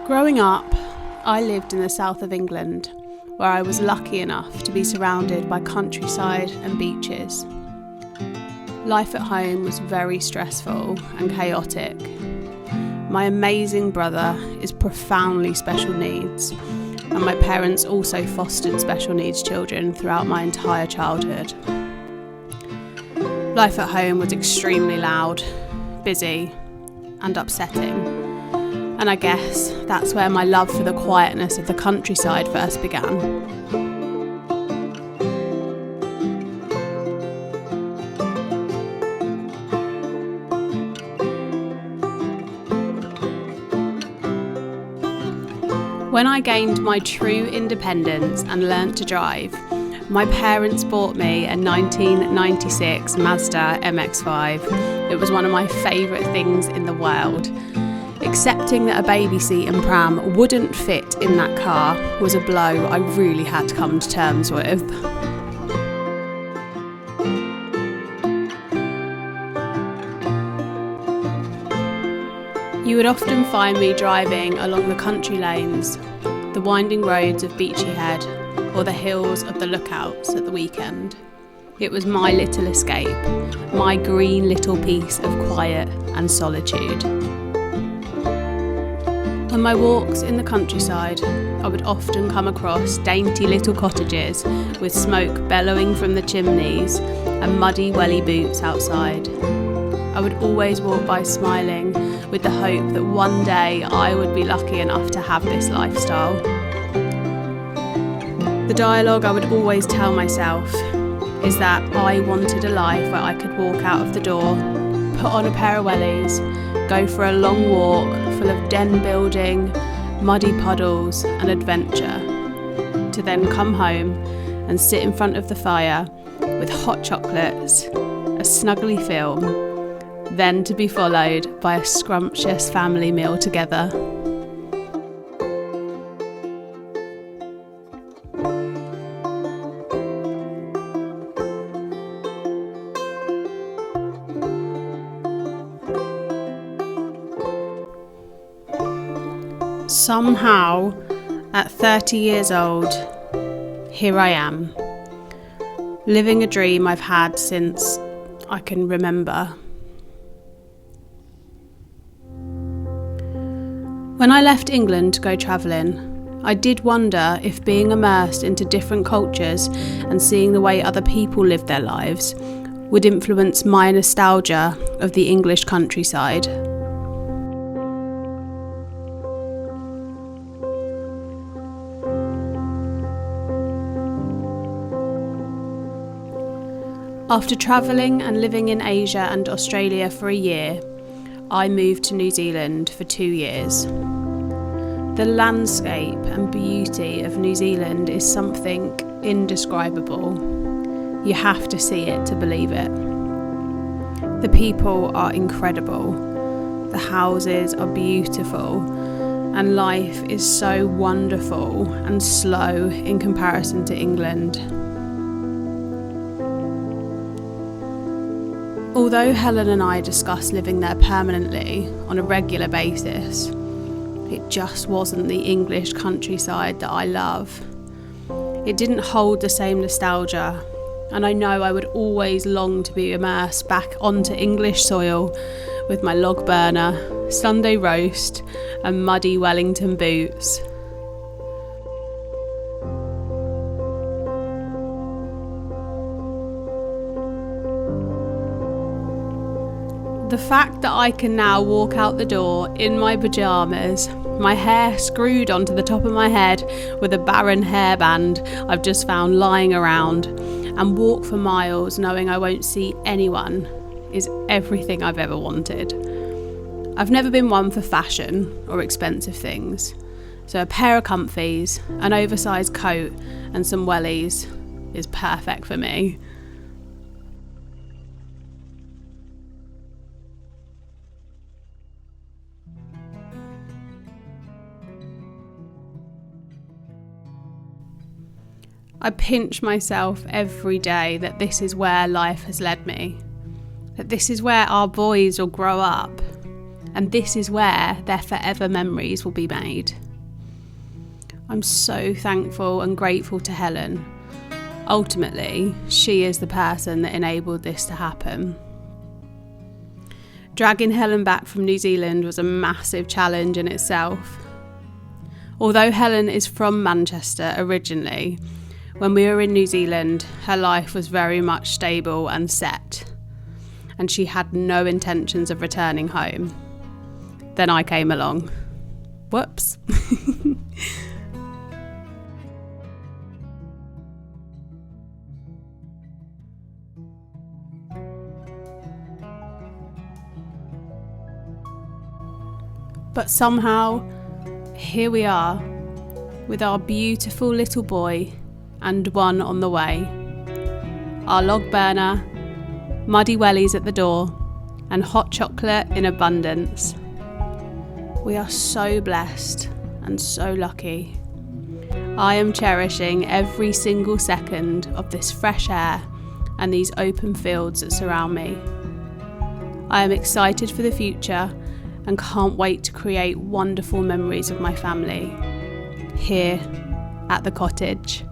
Growing up, I lived in the south of England, where I was lucky enough to be surrounded by countryside and beaches. Life at home was very stressful and chaotic. My amazing brother is profoundly special needs, and my parents also fostered special needs children throughout my entire childhood. Life at home was extremely loud, busy, and upsetting. And I guess that's where my love for the quietness of the countryside first began. When I gained my true independence and learnt to drive, my parents bought me a 1996 Mazda MX-5. It was one of my favourite things in the world. Accepting that a baby seat and pram wouldn't fit in that car was a blow I really had to come to terms with. You would often find me driving along the country lanes, the winding roads of Beachy Head, or the hills of the Lookouts at the weekend. It was my little escape, my green little piece of quiet and solitude. On my walks in the countryside, I would often come across dainty little cottages with smoke bellowing from the chimneys and muddy welly boots outside. I would always walk by smiling with the hope that one day I would be lucky enough to have this lifestyle. The dialogue I would always tell myself is that I wanted a life where I could walk out of the door, put on a pair of wellies, go for a long walk full of den building, muddy puddles and adventure, to then come home and sit in front of the fire with hot chocolates, a snuggly film, then to be followed by a scrumptious family meal together. Somehow, at 30 years old, here I am, living a dream I've had since I can remember. When I left England to go travelling, I did wonder if being immersed into different cultures and seeing the way other people lived their lives would influence my nostalgia of the English countryside. After travelling and living in Asia and Australia for a year, I moved to New Zealand for 2 years. The landscape and beauty of New Zealand is something indescribable. You have to see it to believe it. The people are incredible, the houses are beautiful, and life is so wonderful and slow in comparison to England. Although Helen and I discussed living there permanently on a regular basis, it just wasn't the English countryside that I love. It didn't hold the same nostalgia, and I know I would always long to be immersed back onto English soil with my log burner, Sunday roast, and muddy Wellington boots. The fact that I can now walk out the door in my pyjamas, my hair screwed onto the top of my head with a barren hairband I've just found lying around, and walk for miles knowing I won't see anyone, is everything I've ever wanted. I've never been one for fashion or expensive things, so a pair of comfies, an oversized coat and some wellies is perfect for me. I pinch myself every day that this is where life has led me, that this is where our boys will grow up, and this is where their forever memories will be made. I'm so thankful and grateful to Helen. Ultimately, she is the person that enabled this to happen. Dragging Helen back from New Zealand was a massive challenge in itself. Although Helen is from Manchester originally, when we were in New Zealand, her life was very much stable and set, and she had no intentions of returning home. Then I came along. Whoops. But somehow, here we are, with our beautiful little boy and one on the way. Our log burner, muddy wellies at the door, and hot chocolate in abundance. We are so blessed and so lucky. I am cherishing every single second of this fresh air and these open fields that surround me. I am excited for the future and can't wait to create wonderful memories of my family here at the cottage.